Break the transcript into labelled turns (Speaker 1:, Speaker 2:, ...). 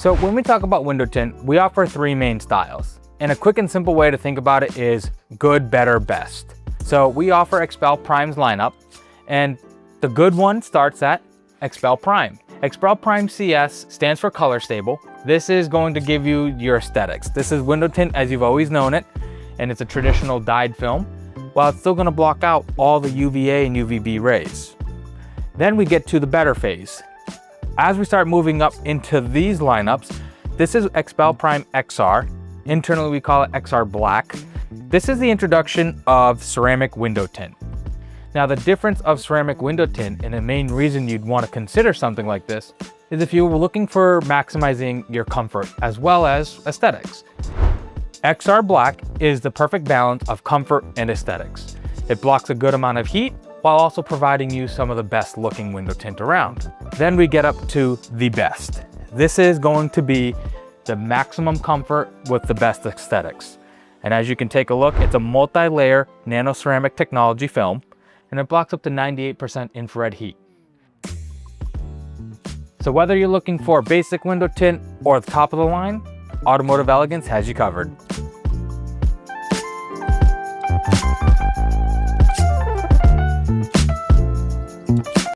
Speaker 1: So when we talk about window tint, we offer three main styles. And a quick and simple way to think about it is good, better, best. So we offer XPEL Prime's lineup, and the good one starts at XPEL Prime. XPEL Prime CS stands for color stable. This is going to give you your aesthetics. This is window tint as you've always known it, and it's a traditional dyed film, while it's still gonna block out all the UVA and UVB rays. Then we get to the better phase. As we start moving up into these lineups, this is XPEL Prime XR. Internally, we call it XR Black. This is the introduction of ceramic window tint. Now, the difference of ceramic window tint, and the main reason you'd want to consider something like this, is if you were looking for maximizing your comfort as well as aesthetics. XR Black is the perfect balance of comfort and aesthetics. It blocks a good amount of heat while also providing you some of the best looking window tint around. Then we get up to the best. This is going to be the maximum comfort with the best aesthetics. And as you can take a look, it's a multi-layer nano-ceramic technology film, and it blocks up to 98% infrared heat. So whether you're looking for basic window tint or the top of the line, Automotive Elegance has you covered.